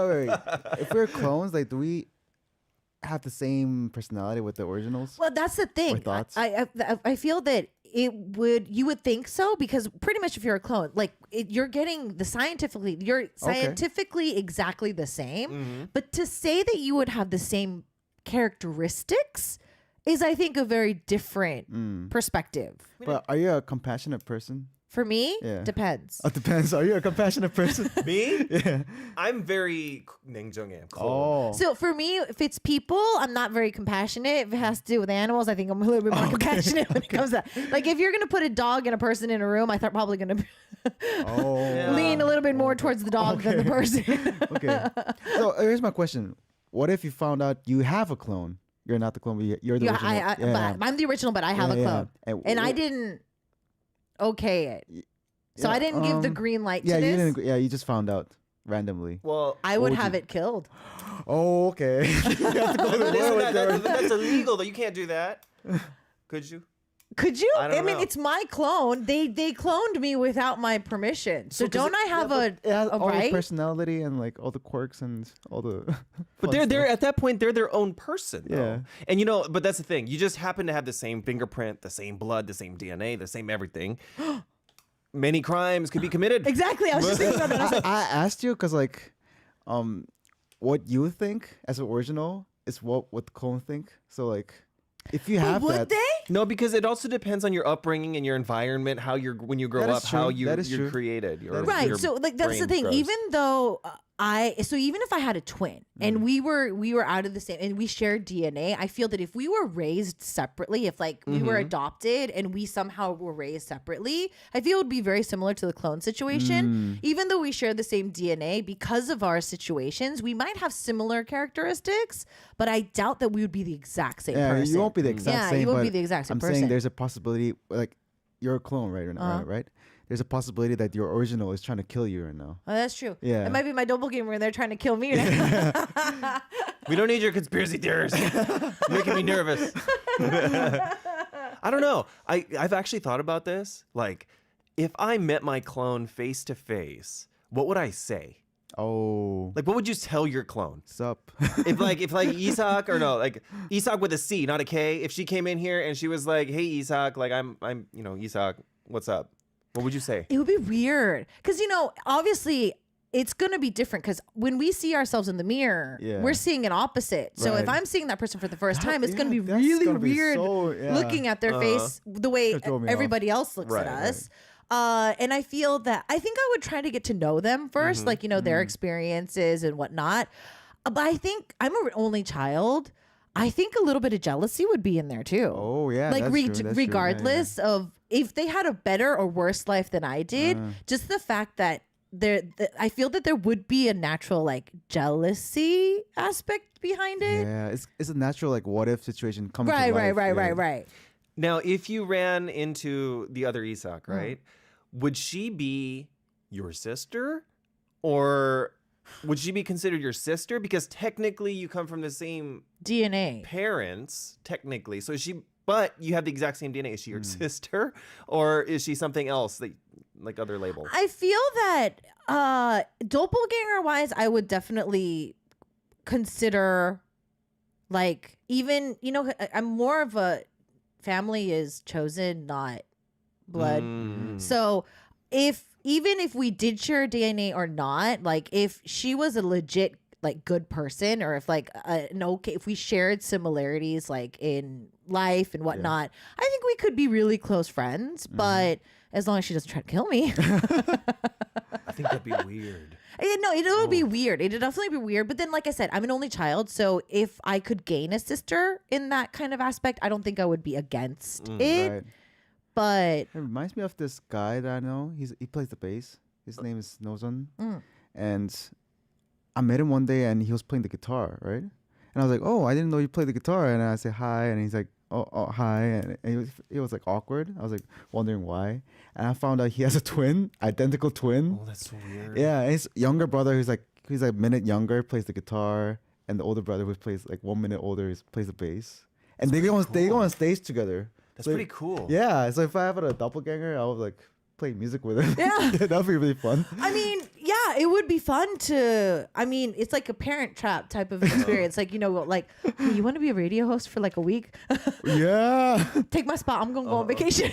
Oh, wait. If we're clones, like, do we have the same personality with the originals? Well, that's the Or thing. thoughts? I feel that you would think so, because pretty much if you're a clone, like you're getting you're scientifically exactly the same. But to say that you would have the same characteristics is, I think, a very different perspective. But are you a compassionate person? For me, Yeah. depends. It depends. Are you a compassionate person? Me? Yeah. I'm very 냉정해. Oh. So for me, if it's people, I'm not very compassionate. If it has to do with animals, I think I'm a little bit more compassionate when it comes to that. Like if you're gonna put a dog and a person in a room, I thought probably gonna lean a little bit more towards the dog than the person. Okay. So here's my question: what if you found out you have a clone? You're not the clone, but you're the original. But I'm the original, but I have a clone, and I didn't okay it. So I didn't give the green light to this. You didn't. Yeah, you just found out randomly. Well, I would have it killed. Oh, okay. that's illegal though. You can't do that. Could you? Could you? I don't mean, know. it's my clone. They cloned me without my permission. So don't I have It has a all the right? personality and like all the quirks and all the. But they're at that point they're their own person. Though. Yeah. And but that's the thing. You just happen to have the same fingerprint, the same blood, the same DNA, the same everything. Many crimes could be committed. Exactly. I was just thinking about that. I asked you because like, what you think as an original is what the clone think. So like, if you have Would that, they? No, because it also depends on your upbringing and your environment, how when you grow That is up, true. how That is you're true. created. Right. So like that's the thing. Even though even if I had a twin and we were out of the same and we shared DNA, I feel that if we were raised separately, if like we were adopted and we somehow were raised separately, I feel it would be very similar to the clone situation. Even though we share the same DNA, because of our situations, we might have similar characteristics, but I doubt that we would be the exact same person. you won't be the exact same. Yeah, you won't but be the exact same I'm person. saying there's a possibility, like you're a clone right now, right? There's a possibility that your original is trying to kill you right now. Oh, that's true. Yeah. It might be my doppelganger and they're trying to kill me. we don't need your conspiracy theories. Making me nervous. I don't know. I've actually thought about this. Like, if I met my clone face to face, what would I say? Oh, Like, what would you tell your clone? sup? If Isak or no, like Isak with a C, not a K. If she came in here and she was like, "Hey Isak, like I'm Isak, what's up?" What would you say? It would be weird because obviously it's gonna be different because when we see ourselves in the mirror, we're seeing an opposite. So if Right. I'm seeing that person for the first time, it's gonna be that's really gonna be weird looking at their face the way That throw me everybody else looks at us. And I feel that I think I would try to get to know them first, like their experiences and whatnot. But I think I'm an only child. I think a little bit of jealousy would be in there too. Oh, yeah, like that's true, that's true. regardless of if they had a better or worse life than I did, just the fact that I feel that there would be a natural like jealousy aspect behind it. Yeah, it's a natural like what if situation coming Right, to life. right. Now, if you ran into the other Isak, right, would she be your sister, or would she be considered your sister? Because technically, you come from the same DNA. parents, technically. So but you have the exact same DNA. Is she your sister, or is she something else that like other label? I feel that doppelganger wise, I would definitely consider like even I'm more of a family is chosen, not blood. So even if we did share DNA or not, like if she was a legit like good person, or if like if we shared similarities like in life and whatnot, I think we could be really close friends. But as long as she doesn't try to kill me. I think that'd be weird. It would be weird. It'd definitely be weird. But then, like I said, I'm an only child. So if I could gain a sister in that kind of aspect, I don't think I would be against it. Right. But It reminds me of this guy that I know. He plays the bass. His name is Nozon, and I met him one day and he was playing the guitar, right? And I was like, "Oh, I didn't know you played the guitar." And I said hi, and he's like, "Oh, hi," and it was like awkward. I was like wondering why, and I found out he has a twin, identical twin. Oh, that's so weird. Yeah, and his younger brother, he's like a minute younger, plays the guitar, and the older brother who plays like 1 minute older plays the bass, and they go on stage together. That's So, pretty cool. Yeah, so if I have a doppelganger, I was like, play music with him. Yeah. That'd be really fun. I mean, yeah, it would be fun to. I mean, it's like a Parent Trap type of experience. Like, like, hey, you want to be a radio host for like a week? Yeah. Take my spot. I'm gonna go on vacation.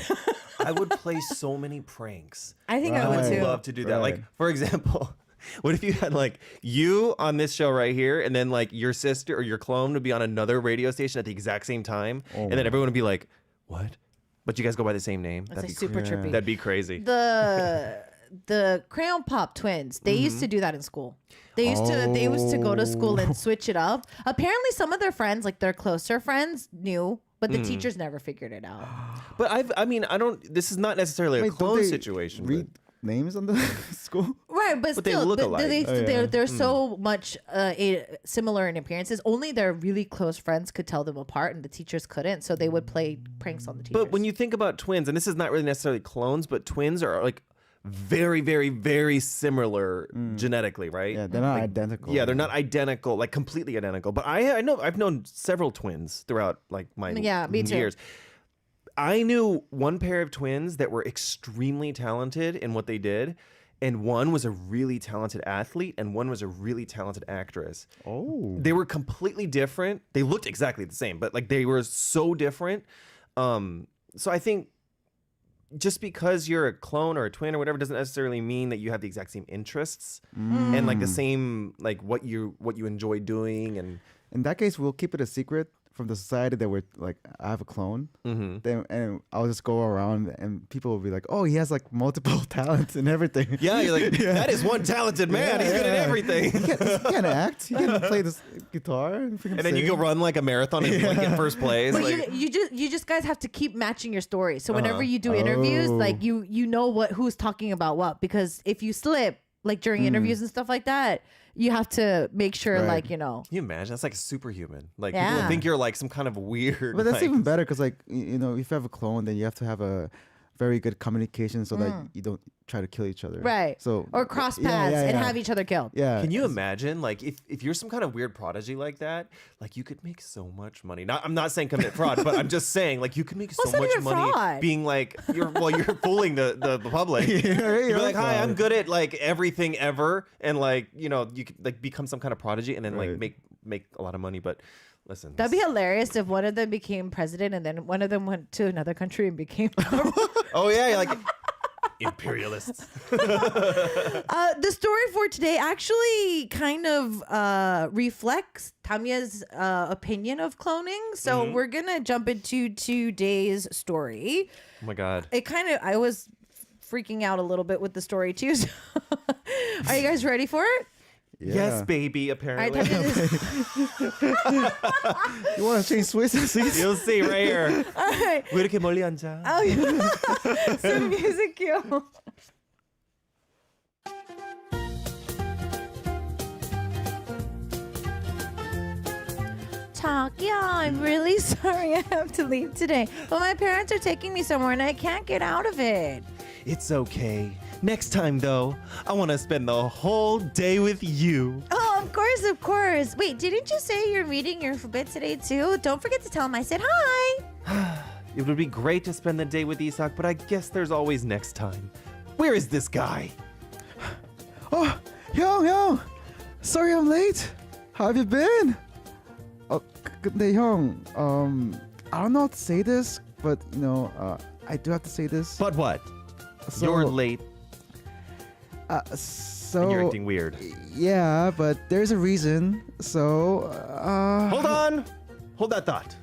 I would play so many pranks. I think I I would would too. love to do that. Like, Right. for example, what if you had like you on this show right here, and then like your sister or your clone would be on another radio station at the exact same time, and then everyone would be like, "What?" But you guys go by the same name. That's like super Yeah. trippy. That'd be crazy. The Crayon Pop twins, they used to do that in school. They used to go to school and switch it up. Apparently some of their friends, like their closer friends, knew, but the teachers never figured it out. But I don't. This is not necessarily a Wait, don't clone they situation. Read names on the school? Right, but But they still, look but alike. they're so much similar in appearances. Only their really close friends could tell them apart, and the teachers couldn't. So they would play pranks on the teachers. But when you think about twins, and this is not really necessarily clones, but twins are like very, very, very similar genetically, right? Yeah, they're not identical. Yeah, they're not identical, like completely identical. But I know I've known several twins throughout like my me too. years. I knew one pair of twins that were extremely talented in what they did, and one was a really talented athlete, and one was a really talented actress. Oh. They were completely different. They looked exactly the same, but like they were so different. So I think just because you're a clone or a twin or whatever doesn't necessarily mean that you have the exact same interests and like the same like what you enjoy doing. And In that case, we'll keep it a secret from the society that we're like, I have a clone. Then and I'll just go around and people will be like, oh, he has like multiple talents and everything. yeah, you're like, that is one talented man. He's good at everything. He can act. He can play this guitar and And then you go run like a marathon and like get first place. But Like, you just guys have to keep matching your stories. So whenever you do interviews, like you know who's talking about what, because if you slip like during interviews and stuff like that, you have to make sure Right. like can you imagine? That's like superhuman. Like Yeah. people think you're like some kind of weird. But that's like, even better because, like, if you have a clone, then you have to have a very good communication so that you don't try to kill each other. right. So Or cross paths yeah, and yeah. have each other killed. Yeah. Can you imagine, like, if you're some kind of weird prodigy like that, like, you could make so much money. I'm not saying commit fraud, but I'm just saying, like, you could make so Well, it's not much even money fraud. being like, you're fooling the public. You'd be like, hi, I'm good at like everything ever, and like, you could like become some kind of prodigy and then like Right. make a lot of money. But listen, That'd be hilarious if one of them became president and then one of them went to another country and became. oh yeah, you're like imperialists. The story for today actually kind of reflects Tamia's opinion of cloning. So we're gonna jump into today's story. Oh my god. I was freaking out a little bit with the story too. So are you guys ready for it? Yeah. Yes, baby. All right, Apparently, Tamia, You want to change seats? you'll see right here. all right. 왜 이렇게 멀리 앉아? Oh, yeah. Some music cue. Takia, I'm really sorry I have to leave today, but my parents are taking me somewhere and I can't get out of it. It's okay. Next time, though, I want to spend the whole day with you. Oh, of course, of course. Wait, didn't you say you're meeting your bit today too? Don't forget to tell him I said hi. It would be great to spend the day with Isak, but I guess there's always next time. Where is this guy? Oh, yo. Sorry I'm late. How have you been? 근데 형, I don't know how to say this, but I do have to say this. But what? So- You're late So and you're acting weird. Yeah, but there's a reason. So Hold on. Hold that thought.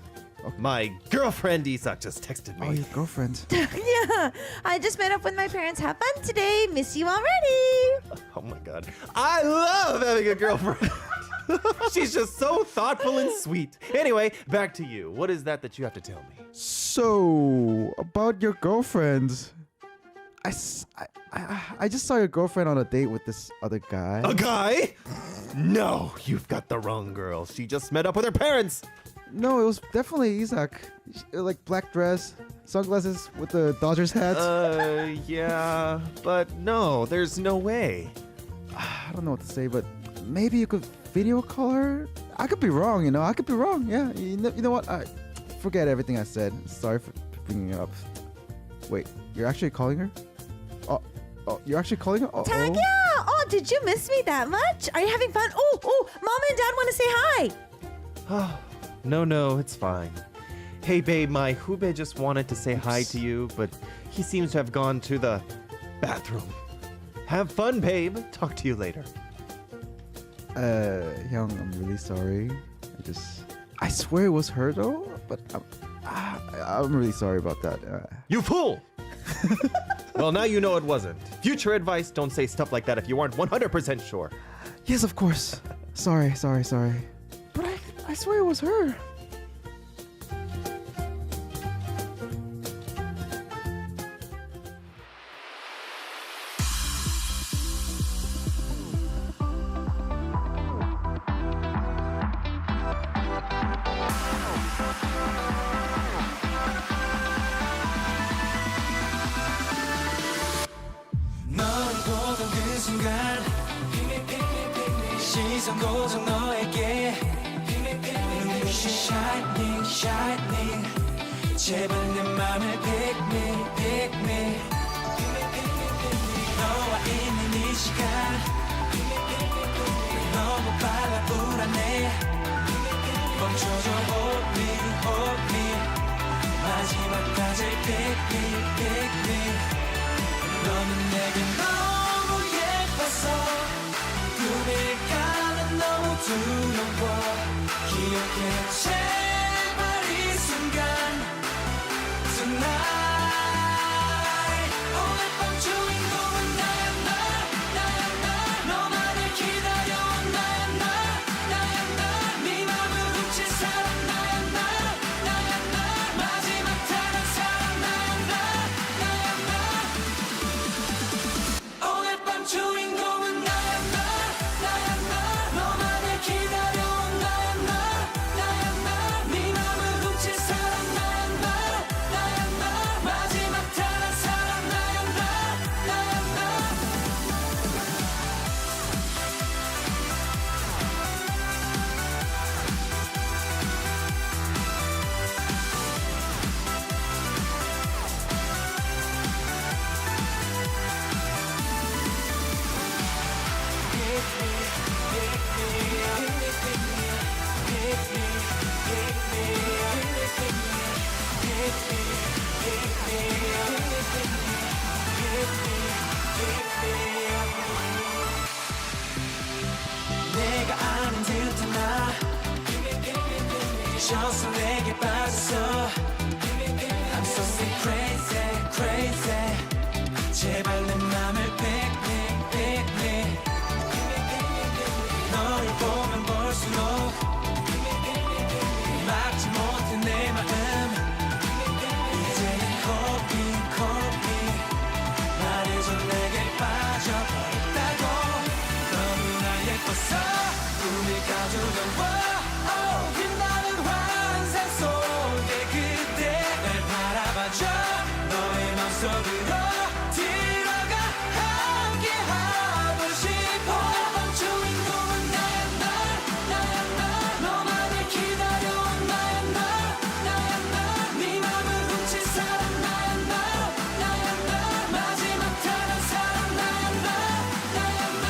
My girlfriend Isak just texted me. Oh, your girlfriend. Yeah, I just met up with my parents. Have fun today. Miss you already. Oh my god. I love having a girlfriend. She's just so thoughtful and sweet. Anyway, back to you. What is that you have to tell me? So about your girlfriend, I just saw your girlfriend on a date with this other guy. A guy? No, you've got the wrong girl. She just met up with her parents. No, it was definitely Isak. Like black dress, sunglasses with the Dodgers hat. Yeah, but no, there's no way. I don't know what to say, but maybe you could video call her. I could be wrong, I could be wrong. Yeah, you know what? Forget everything I said. Sorry for bringing it up. Wait, you're actually calling her? Oh, you're actually calling her? 자기야! Oh, did you miss me that much? Are you having fun? Oh, Mom and Dad want to say hi. No, it's fine. Hey, babe, my hube just wanted to say hi to you, but he seems to have gone to the bathroom. Have fun, babe. Talk to you later. Hyung, I'm really sorry. I swear it was her though, but I'm really sorry about that. You fool! Well, now you know it wasn't. Future advice, don't say stuff like that if you aren't 100% sure. Yes, of course. Sorry. But I swear it was her. 시선 고정 너에게 눈부신 shining shining 제발 내 맘을 pick me 너와 있는 이 시간 너무 빨라 불안해 멈춰줘 hold me 마지막까지 pick me 너는 내게 너무 예뻐서 꿈일까는 너무 두려워 기억해 제발 이 순간 Tonight 오늘 밤 주인공은 나야 나 너만을 기다려온 나야 나 네 맘을 훔친 사람 나야 나 마지막 다른 사람 나야 나 오늘 밤 주인공은 나야 나 너만을 기다려온 나야 나 네 맘을 훔친 사람 나야 나 마지막 다른 사람 나야 나 내가 아는 듯한 나 셔서 내게 빠졌어 I'm so crazy 제발 내 맘을 pick me 너를 보면 볼수록 막지 못해 내 마음 이제는 call me 말해줘 내게 빠져버렸다고 너무나 예뻐서 꿈이 가져가 빛나는 환상 속에 그대 날 바라봐줘 너의 맘속으로 들어가 함께 하고 싶어 밤 주인공은 나야 나 너만을 기다려온 나야 나 네 맘을 훔친 사람 나야 나 마지막 다른 사람 나야 나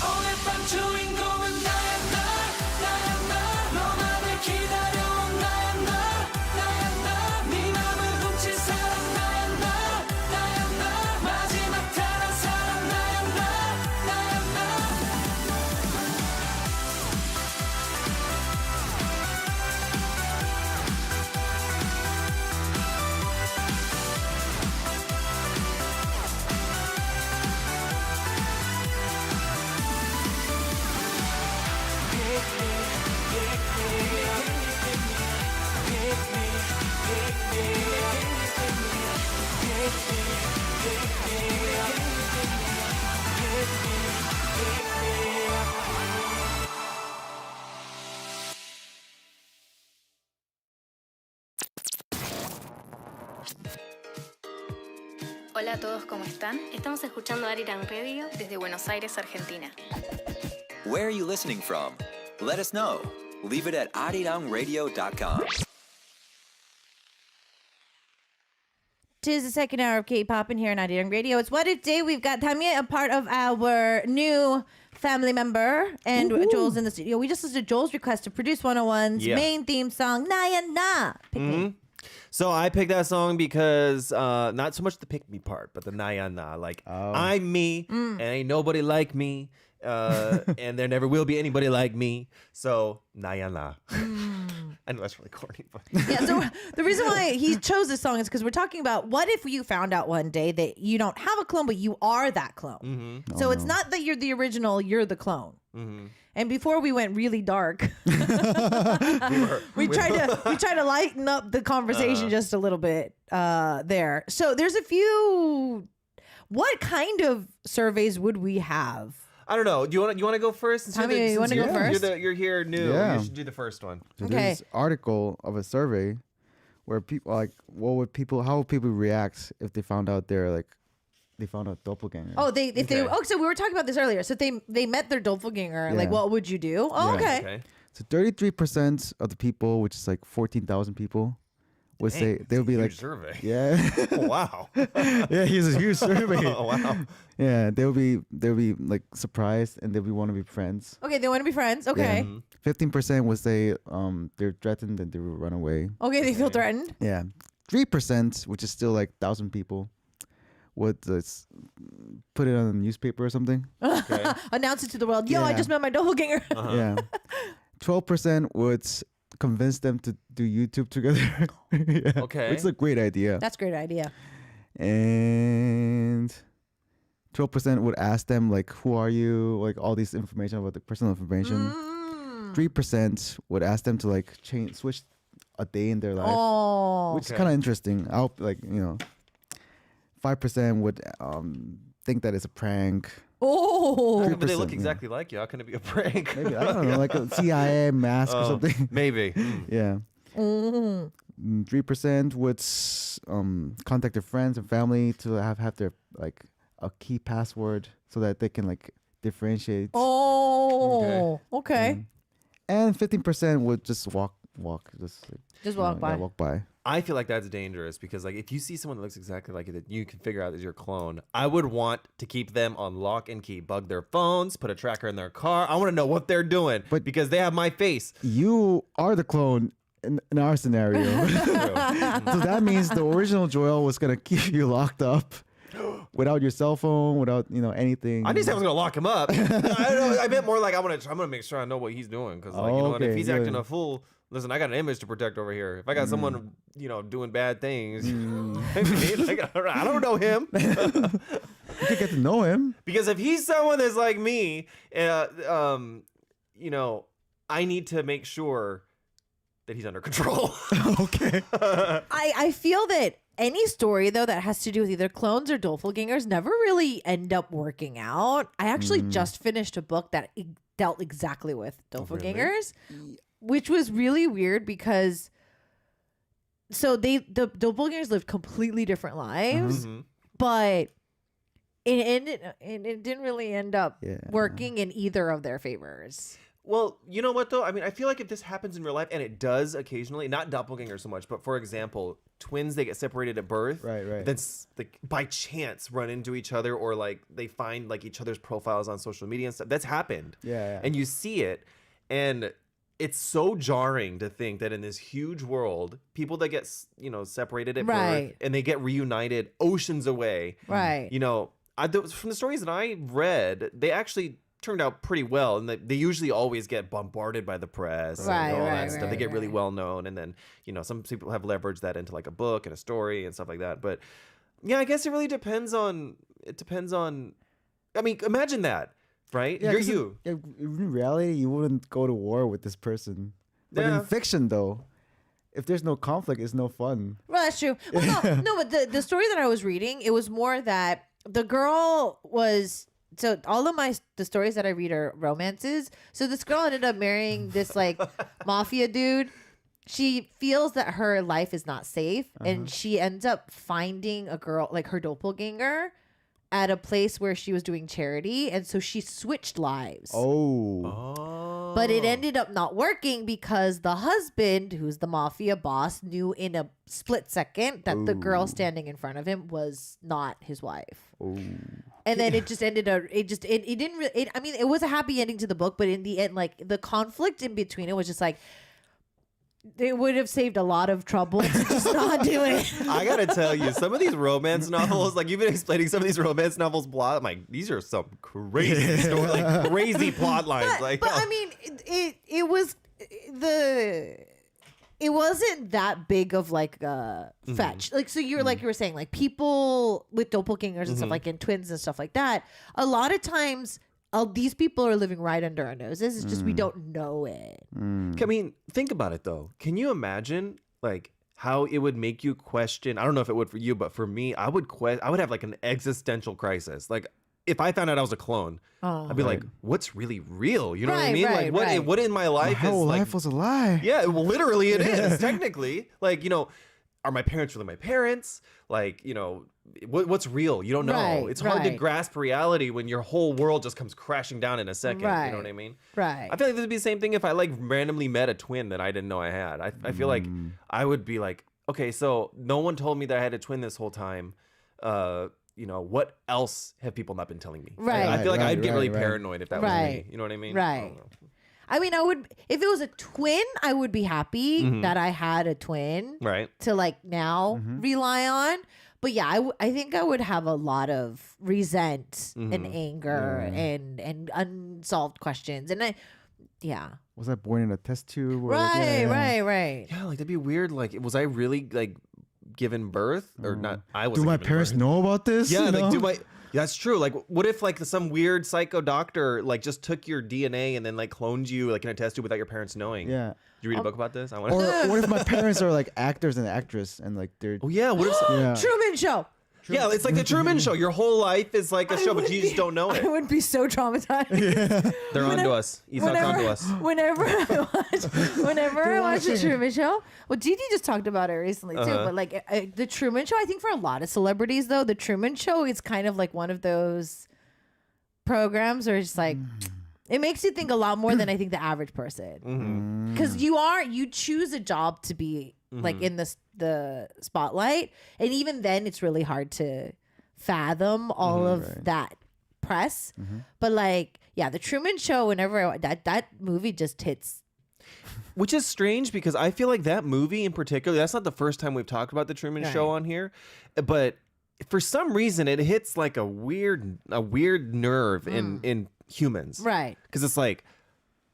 오늘 밤 주인공은 나야 나 너만을 기다려온 나야 나 네 맘을 훔친 사람 나야 나 마지막 다른 사람 나야 나 Hola a todos, ¿cómo están? Estamos escuchando Arirang Radio desde Buenos Aires, Argentina. Where are you listening from? Let us know. Leave it at arirangradio.com. Tis the second hour of K-pop in here on Arirang Radio. It's What If Day. We've got Tamia, a part of our new family member, and Joel's in the studio. We just listened to Joel's request to produce 101's main theme song, Naya Na. Pick me. So I picked that song because not so much the pick me part, but the Naya Na. Like, I'm me, and ain't nobody like me, and there never will be anybody like me. So, Naya Na. I know that's really corny, but Yeah, so the reason why he chose this song is because we're talking about what if you found out one day that you don't have a clone, but you are that clone. So it's not that you're the original, you're the clone. And before we went really dark, we tried to lighten up the conversation just a little bit there. So there's a few. What kind of surveys would we have? I don't know. Do you want to go first? Since Tommy, you want to go first? You're here new. Yeah. You should do the first one. So Okay. there's this article of a survey where people like, how would people react if they found out they found out doppelganger? Oh, they Okay. so we were talking about this earlier. So they met their doppelganger. Like, Yeah. what would you do? Oh, Yeah. okay. So 33% of the people, which is like 14,000 people, would say they would be like, survey. yeah, Wow. yeah, he's a huge survey. Oh, wow. Yeah, they'll be like surprised and they'll want to be friends. Okay, they want to be friends. Okay. 15% would say they're threatened and they will run away. Okay, they feel threatened. Yeah, 3%, which is still like 1,000 people, would put it on a newspaper or something. Okay. Announce it to the world. Yo, I Yeah. just met my doppelganger. Yeah, 12% would convince them to do YouTube together. Yeah, Okay. which is a great idea. That's a great idea. And 12% would ask them like, who are you? Like all these information about the personal information. 3% would ask them to like switch a day in their life, Oh. which is kind of interesting. I hope 5% would think that it's a prank. Oh. But they look 3%, yeah. exactly like you. How can it be a prank? Maybe, I don't know, like a CIA mask or something. Maybe. Yeah. 3% would contact their friends and family to have their like a key password so that they can like differentiate. Oh. Okay. And 15% would just walk, just like, Just walk by. Yeah, walk by. I feel like that's dangerous because, like, if you see someone that looks exactly like you that you can figure out is your clone, I would want to keep them on lock and key, bug their phones, put a tracker in their car. I want to know what they're doing, But- because they have my face. You are the clone in our scenario. So that means the original Joel was gonna keep you locked up without your cell phone, without anything. I didn't say I was gonna lock him up. I don't know. I meant more like I'm gonna make sure I know what he's doing because, like, you know, what, if Okay, he's yeah. acting a fool. Listen, I got an image to protect over here. If I got someone, doing bad things, I don't know him. You could get to know him. Because if he's someone that's like me, I need to make sure that he's under control. Okay. I feel that any story though that has to do with either clones or doppelgangers never really end up working out. I actually just finished a book that dealt exactly with doppelgangers, which was really weird because the doppelgangers lived completely different lives, but it didn't really end up working in either of their favors. Well, you know what, though? I mean, I feel like if this happens in real life, and it does occasionally, not doppelganger so much, but for example, twins, they get separated at birth. Right. Then like, by chance run into each other, or like they find like each other's profiles on social media and stuff. That's happened. Yeah. And you see it. And it's so jarring to think that in this huge world, people that get, separated at birth Right. and they get reunited oceans away. Right. From the stories that I read, they actually turned out pretty well, and they usually always get bombarded by the press Right, and all right, that stuff. They right, get really right. well known, and then some people have leveraged that into like a book and a story and stuff like that. But yeah, I guess it really depends on. I mean, imagine that, right? Yeah, You're 'cause you. In reality, you wouldn't go to war with this person. But Yeah. in fiction, though, if there's no conflict, it's no fun. Well, that's true. Well, no, but the story that I was reading, it was more that the girl was. So all of the stories that I read are romances. So this girl ended up marrying this like mafia dude. She feels that her life is not safe, and she ends up finding a girl like her doppelganger, at a place where she was doing charity, and so she switched lives. Oh. But it ended up not working because the husband, who's the mafia boss, knew in a split second that the girl standing in front of him was not his wife. And then it just ended up, it didn't really, I mean, it was a happy ending to the book, but in the end, like the conflict in between it was just like, they would have saved a lot of trouble to just not do it. I gotta tell you, some of these romance novels, like you've been explaining some of these romance novels plot, I'm like, these are some crazy story, like crazy plot lines. But I mean, it was it wasn't that big of like a fetch. Like, so you're like you were saying, like people with doppelgangers and stuff like in twins and stuff like that. A lot of times, these people are living right under our noses. It's just we don't know it. I mean, think about it though. Can you imagine like how it would make you question? I don't know if it would for you, but for me, I would have like an existential crisis. Like if I found out I was a clone, I'd be like, "What's really real?" You know what I mean? Like what in my life My is whole like, life was a lie. yeah, well, literally it is technically. Like, you know, are my parents really my parents? Like, you know, what's real? You don't know. Right, It's hard to right. grasp reality when your whole world just comes crashing down in a second. Right. You know what I mean? Right. I feel like this would be the same thing if I like randomly met a twin that I didn't know I had. I feel like I would be like, okay, so no one told me that I had a twin this whole time. You know, what else have people not been telling me? Right. I feel like Right, I'd get right, really right. paranoid if that was Right. me. You know what I mean? Right. I don't know. I mean, I would, if it was a twin, I would be happy that I had a twin Right. to like now rely on. But yeah, I think I would have a lot of resent and anger and unsolved questions. And yeah. Was I born in a test tube? Or Right, like, right. Yeah, like that'd be weird. Like, was I really like given birth or not? I was. Do my parents know about this? Yeah, You like know? do my. That's true. Like, what if like some weird psycho doctor like just took your DNA and then like cloned you like in a test tube without your parents knowing? Yeah. Did you read a book about this? I want. Or what if my parents are like actors and actors and like they're Oh yeah. What if? yeah. Truman Show. Yeah, it's like the Truman Show. Your whole life is like a show, but you just don't know I it. would be so traumatized. They're onto us. Esau's onto us. Whenever I watch the Truman Show, well, Gigi just talked about it recently too. But like the Truman Show, I think for a lot of celebrities though, the Truman Show is kind of like one of those programs where it's like it makes you think a lot more than I think the average person. Because you choose a job to be like in the spotlight, and even then it's really hard to fathom all of that press. But like, yeah, the Truman Show, whenever that movie just hits. Which is strange because I feel like that movie in particular, that's not the first time we've talked about the Truman Show on here, but for some reason it hits like a weird nerve in humans. Right. Because it's like,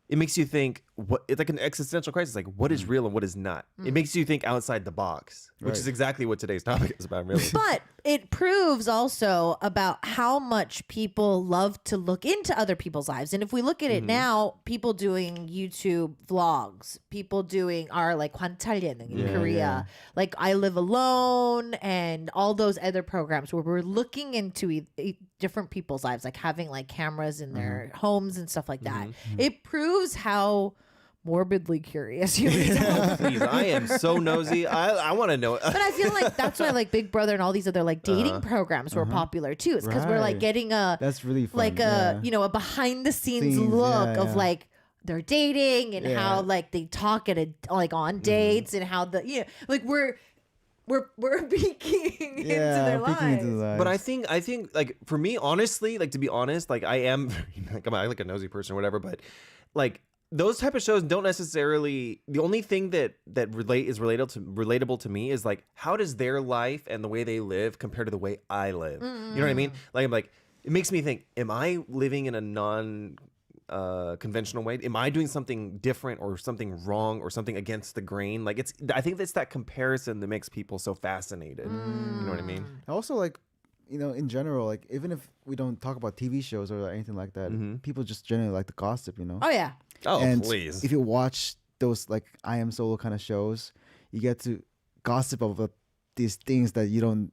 it makes you think, it's like an existential crisis, like what is real and what is not. It makes you think outside the box, which is exactly what today's topic is about, really. But it proves also about how much people love to look into other people's lives. And if we look at it now, people doing YouTube vlogs, people doing our like Hwantalyen in Korea, like I Live Alone and all those other programs where we're looking into different people's lives, like having like cameras in their homes and stuff like that. It proves how morbidly curious humans are. Please, I am so nosy. I want to know. But I feel like that's why like Big Brother and all these other like dating programs were popular too. It's because we're like Right. getting That's really fun. like a a behind the scenes Scenes, look yeah, of yeah. like they're dating and how Yeah. like they talk at on dates and how like we're peeking into their peeking into the lives. lives. But I think like for me, honestly, like to be honest, like I am like I'm like a nosy person or whatever, but like those type of shows don't necessarily. The only thing that is relatable to me is like how does their life and the way they live compare to the way I live? You know what I mean? Like I'm like it makes me think: am I living in a non conventional way? Am I doing something different or something wrong or something against the grain? Like I think it's that comparison that makes people so fascinated. You know what I mean? also like in general, like even if we don't talk about TV shows or anything like that, people just generally like to gossip. Oh yeah. Oh, and please. if you watch those like I Am Solo kind of shows, you get to gossip about these things that you don't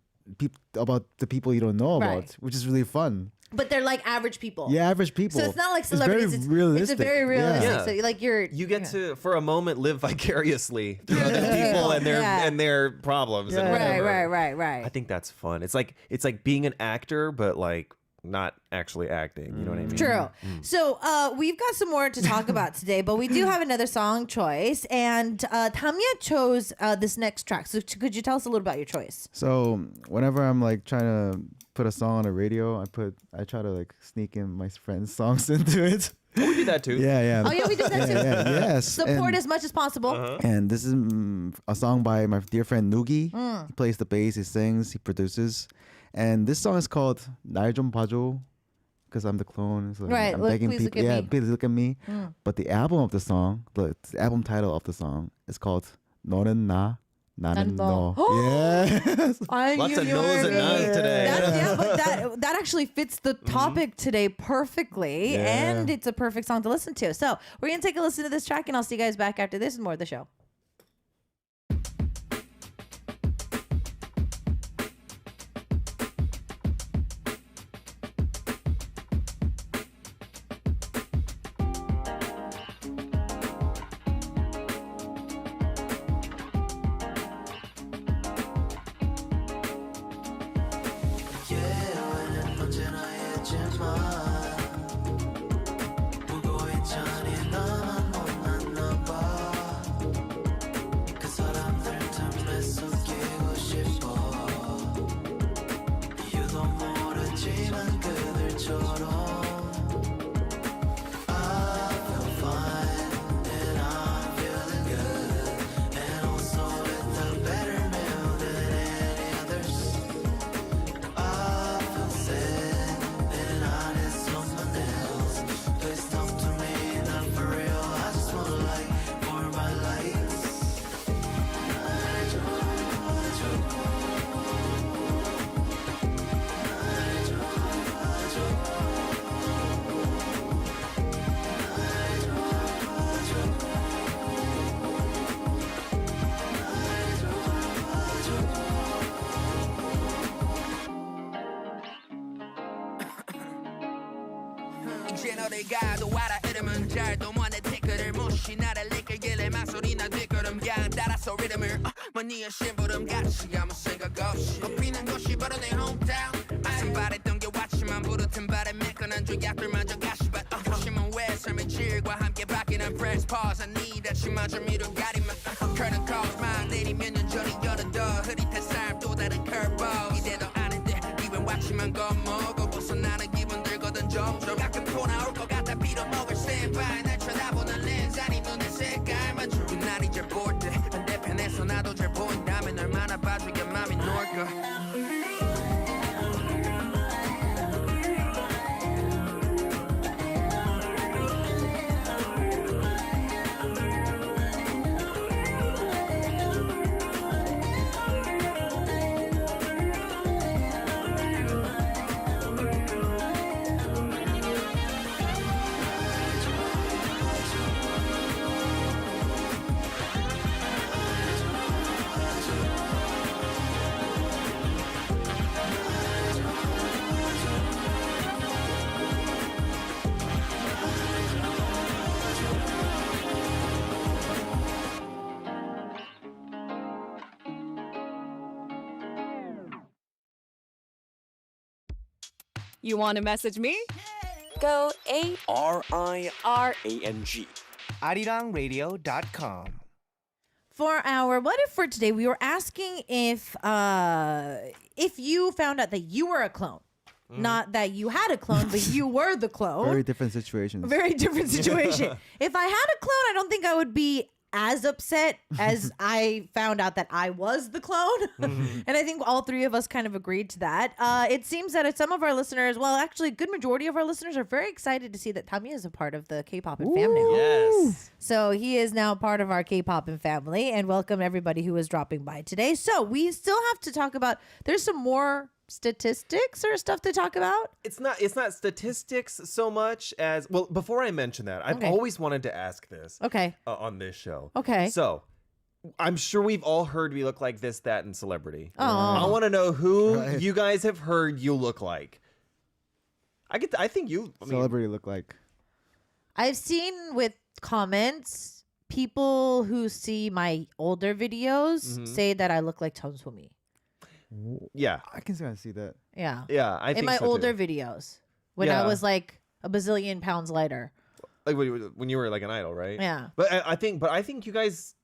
about the people you don't know Right. about, which is really fun. But they're like average people. Yeah, average people. So it's not like celebrities. It's very realistic. It's a very realistic. Yeah. So like You get to for a moment live vicariously through other people and their problems. And whatever. Right. I think that's fun. It's like being an actor, but like not actually acting. You know what I mean? True. So we've got some more to talk about today, but we do have another song choice, and Tamia chose this next track. So could you tell us a little about your choice? So whenever I'm like trying to put a song on the radio, I try to like sneak in my friends' songs into it. Oh, we do that too. Yeah. Oh yeah, we did that too. Yes. Support as much as possible. And this is a song by my dear friend Noogie. He plays the bass, he sings, he produces. And this song is called 날 좀 봐줘, because I'm the clone. So Right, I'm look, begging please people, look at me. please look at me. But the album of the song, the album title of the song is called 너는 나, 나는 나는 너. 너. Yes. Lots of no's and no's today. But that actually fits the topic today perfectly, and it's a perfect song to listen to. So we're gonna take a listen to this track, and I'll see you guys back after this and more of the show. 너를 가도 알아 이름은 잘도 원해 티끌을 무시 나를 이끌길래 막소리나 뒷걸음 그냥 따라서 리듬을 머니의 심부름 같이 아무 생각 없이 꼽히는 곳이 바로 내 hometown 말씀바랬던 게 왔지만 부르튼 바래 매끈한 조약들마저 가시밭 심은 왜 삶의 질과 함께 바뀌는 press pause I need that 심마저 미루 가리면 curtain calls 막 내리면 년 전이 열어둬 흐릿한 삶 또 다른 curveball 이대도 아는데 이번 왔지만 겁먹어 벗어나는 기분 들거든 점점 가끔 토 나올 것 같아 빌어먹을 standby 날 쳐다보는 렌즈 아니 눈의 색깔만 줄은 날이 잘 볼 때 반대편에서 나도 잘 보인다면 얼마나 봐주게 맘이 놀까 You want to message me? Go RIRANG. ArirangRadio.com. For our What If for today, we were asking if you found out that you were a clone. Not that you had a clone, but you were the clone. Very different situations. Very different situation. If I had a clone, I don't think I would be as upset as I found out that I was the clone. And I think all three of us kind of agreed to that. It seems that some of our listeners, well, actually a good majority of our listeners are very excited to see that Tamia is a part of the K-pop and fam now. Yes. So he is now part of our K-pop and family, and welcome everybody who is dropping by today. So we still have to talk about, there's some more statistics or stuff to talk about. It's not statistics so much as, well, before I mention that, I've always wanted to ask this on this show. Okay. So I'm sure we've all heard we look like this, that, and celebrity. Oh. I want to know who you guys have heard you look like. I think you. I mean, Celebrity look like. I've seen with comments people who see my older videos say that I look like Chun Soo-mi. yeah, I can kind of see that. Yeah. yeah. I think In my so, older too. videos when Yeah. I was like a bazillion pounds lighter. Like when you were like an idol, right? Yeah. But I think you guys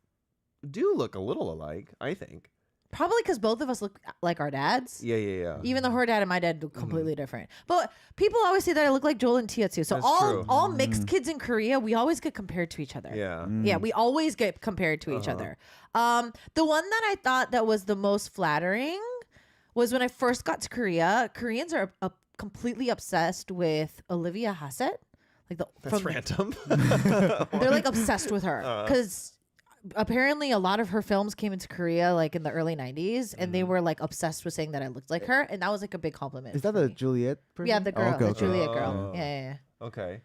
do look a little alike. I think. Probably because both of us look like our dads. Yeah. Even though her dad and my dad look completely different. But people always say that I look like Joel and Tia too. So That's all true. all mixed kids in Korea, we always get compared to each other. Yeah. Yeah, we always get compared to each other. The one that I thought that was the most flattering was when I first got to Korea. Koreans are completely obsessed with Olivia Hassett. Like That's random. they're like obsessed with her because apparently a lot of her films came into Korea like in the early 90s and they were like obsessed with saying that I looked like her, and that was like a big compliment. Is that for the me. Juliet person? Yeah, the girl, okay, the okay. Juliet girl. Yeah. Okay.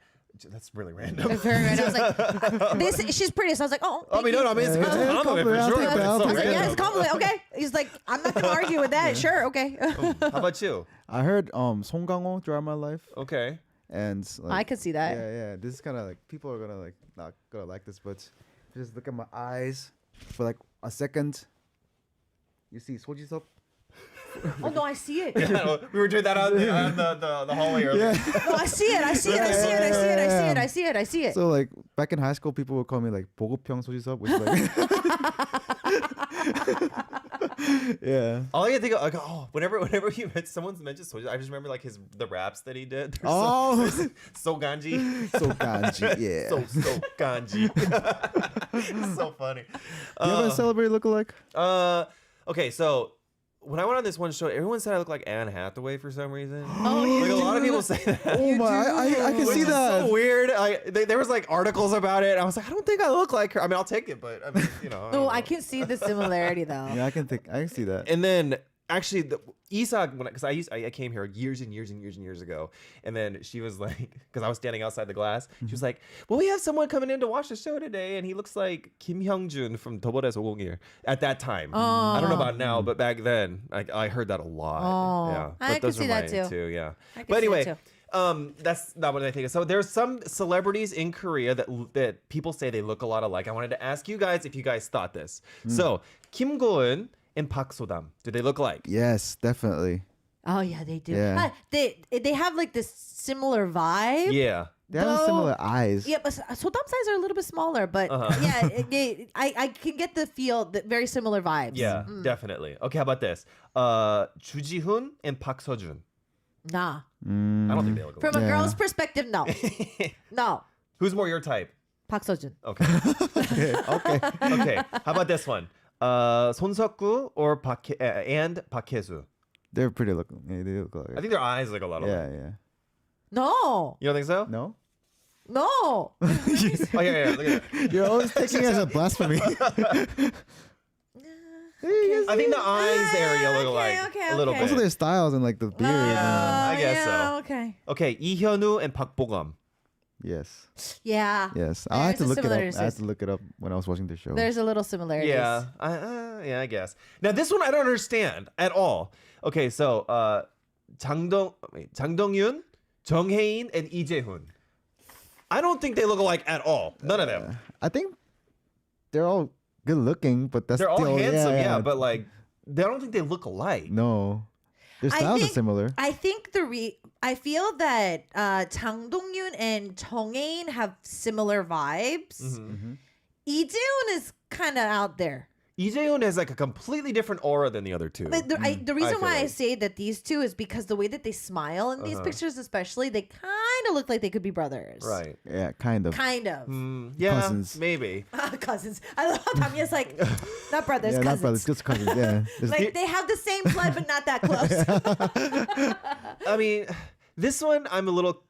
That's really random. It's very random. I was like, she's pretty. So I was like, oh. I mean, no, I mean, it's a Yeah, compliment I'll for take sure. that, I'll but take it's so I was like, that. yeah, random. it's a compliment. Okay. He's like, I'm not gonna argue with that. Sure. Okay. How about you? I heard Song Kang-ho Drive My Life, Okay. and like, I could see that. Yeah. This is kind of like people are gonna like not gonna like this, but just look at my eyes for like a second. You see Sojisop? Oh no, I see it. We were doing that on the hallway earlier. Yeah. No, I see it. I see it. I see it. I see it. I see it. I see it. I see it. So like back in high school, people would call me like 보급형 소지섭, which is like yeah. All I can think of, like, whenever you someone's mentioned Soji, I just remember like the raps that he did. They're Oh. so ganji. So kanji, yeah. So ganji. It's so funny. Do you have a celebrity look-alike? Okay, so when I went on this one show, everyone said I look like Anne Hathaway for some reason. Oh, you Like a lot of do. people say that. Oh my, I can Which see is that. so weird. There was like articles about it. I was like, I don't think I look like her. I mean, I'll take it, but I mean, you know. No, don't I know. can see the similarity though. Yeah, I can see that. And then actually, Isa, because I came here years and years ago, and then she was like, because I was standing outside the glass, she was like, well, we have someone coming in to watch the show today, and he looks like Kim Hyung-jun from 더벌에서 501 at that time. I don't know about now, but back then, I heard that a lot. Oh. Yeah, I but could those see are that mine too. Yeah, I could but see that anyway. too. That's not what I think of. So there's some celebrities in Korea that people say they look a lot alike. I wanted to ask you guys if you guys thought this. So Kim Go-eun and Park So-dam, do they look alike? Yes, definitely. Oh yeah, they do. Yeah. They have like this similar vibe. Yeah. They have Though- similar eyes. Yeah, but Sodam's eyes are a little bit smaller, but yeah, I can get the feel that very similar vibes. Yeah, definitely. Okay, how about this? Ju Ji-hoon and Park So-jun. Nah. I don't think they look alike. From a Yeah. girl's perspective, no. No. Who's more your type? Park Seo-jun. Okay. Okay. Okay. How about this one? Son Seok-gu or and Park Hye-soo? They're pretty look. Yeah, they look alike. I think their eyes look a lot alike. Yeah. No. You don't think so? No. No. Oh yeah. Look at that. You're always taking it as a blasphemy. I think the eyes area look alike okay, a little okay. bit. Also, their styles and like the beard. I guess yeah, so. Okay. Okay, Lee Hyun-woo and Park Bo-gum. Yes. Yeah. Yes. I had to There's a look it up. similarities. I had to look it up when I was watching the show. There's a little similarities. Yeah, I guess. Now this one I don't understand at all. Okay, so Jang Dong-yoon, Jung Hae-in, and Lee Jae-hoon. I don't think they look alike at all. None of them. I think they're all good looking, but that's They're all still, handsome, yeah, but like I don't think they look alike. no, their I styles are think- similar. I think I feel that Jang Dong-yoon and Jung Hae-in have similar vibes. Lee Jae-hoon is kind of out there. Lee Jae-hoon has like a completely different aura than the other two. But the reason feel why I like. say that these two is because the way that they smile in these pictures, especially, they kind of look like they could be brothers. Right. Yeah, kind of. Kind of. Yeah, Cousins. maybe. Cousins. I love how Tamiya's like, not brothers, Yeah, cousins. not brothers, just cousins. Yeah. Just- Like they have the same blood, but not that close. I mean, this one I'm a little.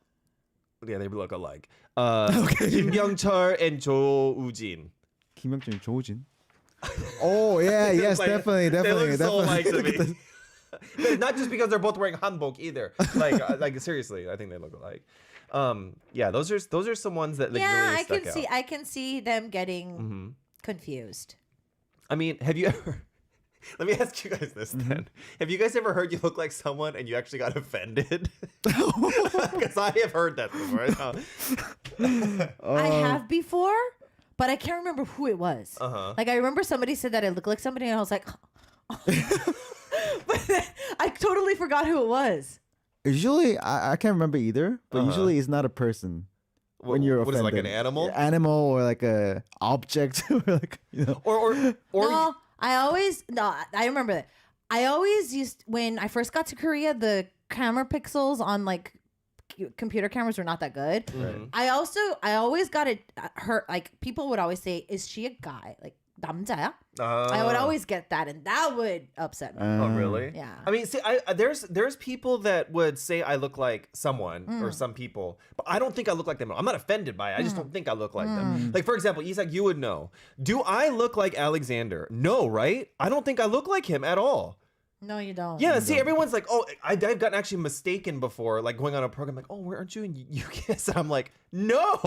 Yeah, they look alike. Kim Kyung-chul and Jo Woo-jin. 김영준, 조우진. Oh yeah, yes, Like, definitely. They look so definitely. alike to me. Not just because they're both wearing hanbok either. Like seriously, I think they look alike. Yeah, those are some ones that like, yeah, really I stuck can out. see. I can see them getting confused. I mean, have you ever Let me ask you guys this then. Have you guys ever heard you look like someone and you actually got offended? Because I have heard that before. I have before, but I can't remember who it was. Like I remember somebody said that I look like somebody, and I was like, but then I totally forgot who it was. Usually, I can't remember either, but usually it's not a person. When you're what is offended. it, like an animal? Animal or like a object or like, you know. Or No, I remember that. I always used, when I first got to Korea, the camera pixels on like computer cameras were not that good. I always got it hurt. Like people would always say, "Is she a guy?" Like 남자야? I would always get that, and that would upset me. Oh, really? Yeah. I mean, see, there's people that would say I look like someone or some people, but I don't think I look like them. I'm not offended by it. I just don't think I look like them. Like, for example, Isak, you would know. Do I look like Alexander? No, right? I don't think I look like him at all. No, you don't. Yeah, see, everyone's like, oh, I've gotten actually mistaken before, like going on a program, like, oh, where aren't you in UKIS? And I'm like, no,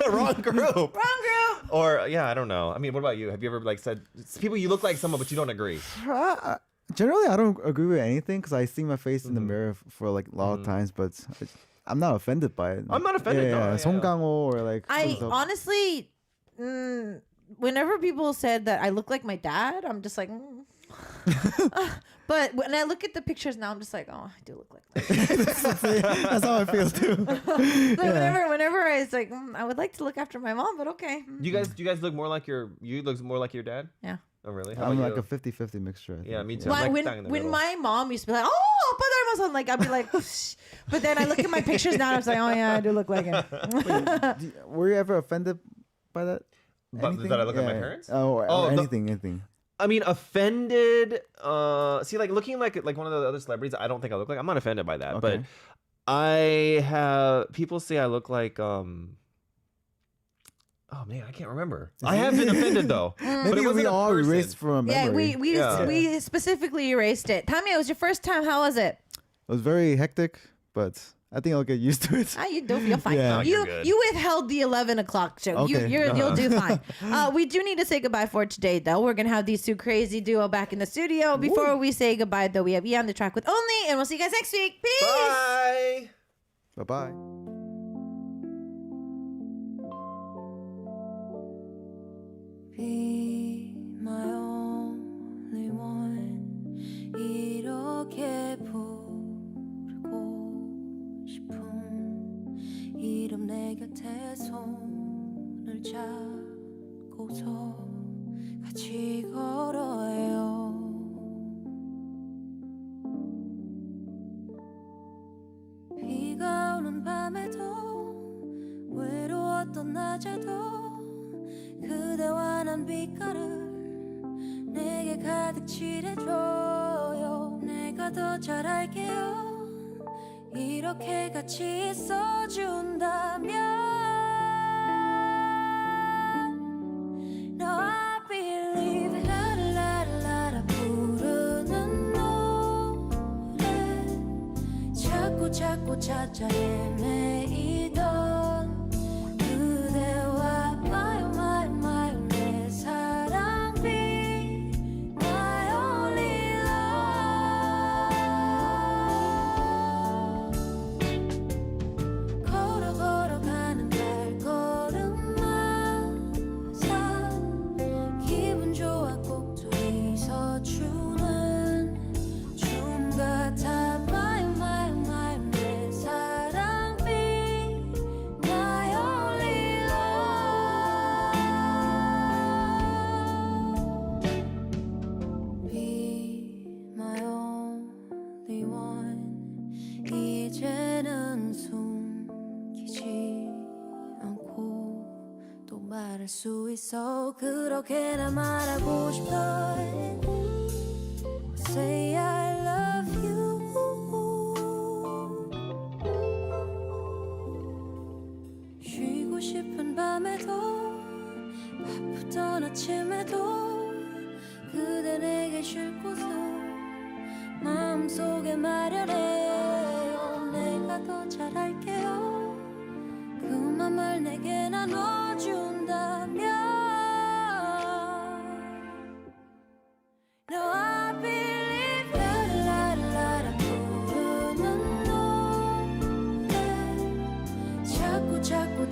wrong group, wrong group. Or yeah, I don't know. I mean, what about you? Have you ever like said people you look like someone but you don't agree? Generally, I don't agree with anything because I see my face in the mirror for like a lot of times, but I'm not offended by it. I'm not offended. Yeah, though. 송강호 or like. I stuff. honestly, whenever people said that I look like my dad, I'm just like. But when I look at the pictures now, I'm just like, oh, I do look like that. That's how I feel too. So whenever I was like, I would like to look after my mom, but okay. Do you guys look more like you look more like your dad? Yeah. Oh really? How I'm about like you? a 50-50 mixture. I think. Yeah, me too. Why, I'm like bang in the when middle. my mom used to be like, oh, Opa Dharma-san, like I'd be like, Psh. But then I look at my pictures now and I'm like, oh yeah, I do look like him. Were you ever offended by that? But that I look like my parents? Or anything. I mean, offended. See, like looking like one of the other celebrities, I don't think I look like. I'm not offended by that, but I have people say I look like. Oh man, I can't remember. I have been offended though. But Maybe it wasn't we a all person. erased from Yeah, memory. we specifically erased it. Tamia, it was your first time. How was it? It was very hectic, but I think I'll get used to it. You're fine. Yeah. You're good. You withheld the 11 o'clock show. Okay. You'll do fine. We do need to say goodbye for today, though. We're gonna have these two crazy duo back in the studio. Before we say goodbye, though, we have Ian the track with Only, and we'll see you guys next week. Peace. Bye. Bye-bye. Be my only one 이렇게 부르고 싶은 이름 내 곁에 손을 잡고서 같이 걸어요 비가 오는 밤에도 외로웠던 낮에도 그대와 난 빛깔을 내게 가득 칠해줘요 내가 더 잘 알게요 이렇게 같이 있어준다면 Now I believe 라라라라 부르는 노래 자꾸 찾아 헤매이던 그대와 my 내 사랑 be my only love 걸어가는 발걸음마다 기분 좋아 꼭 둘이서 추는 춤 같아 my 내 사랑 be my only love be my only one 이제는 숨기지 않고 또 말할 수 있어 그렇게나 말하고 싶어 Say I love you 쉬고 싶은 밤에도 바쁘던 아침에도 그대 내게 쉴 곳을 마음속에 마련해요 내가 더 잘할게요 그 맘을 내게 나눠준다면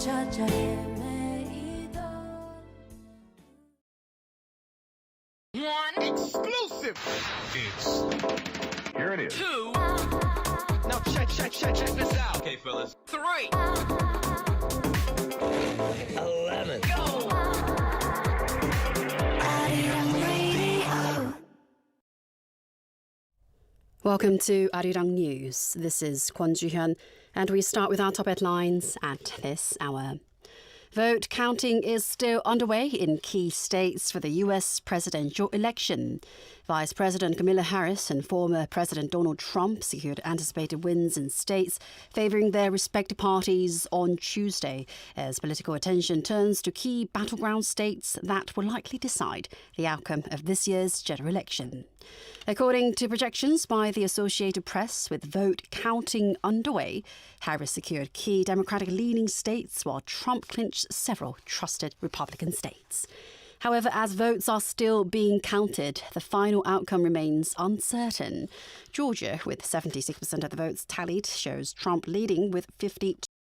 찾아 헤매이던 One exclusive. Here it is. Two. Now check this out. Okay, fellas. 3. 11. Go. 아리랑 radio. Welcome to Arirang News. This is Kwon Ju-hyun, and we start with our top headlines at this hour. Vote counting is still underway in key states for the U.S. presidential election. Vice President Kamala Harris and former President Donald Trump secured anticipated wins in states favouring their respective parties on Tuesday, as political attention turns to key battleground states that will likely decide the outcome of this year's general election. According to projections by the Associated Press, with vote counting underway, Harris secured key Democratic-leaning states while Trump clinched several trusted Republican states. However, as votes are still being counted, the final outcome remains uncertain. Georgia, with 76% of the votes tallied, shows Trump leading with 52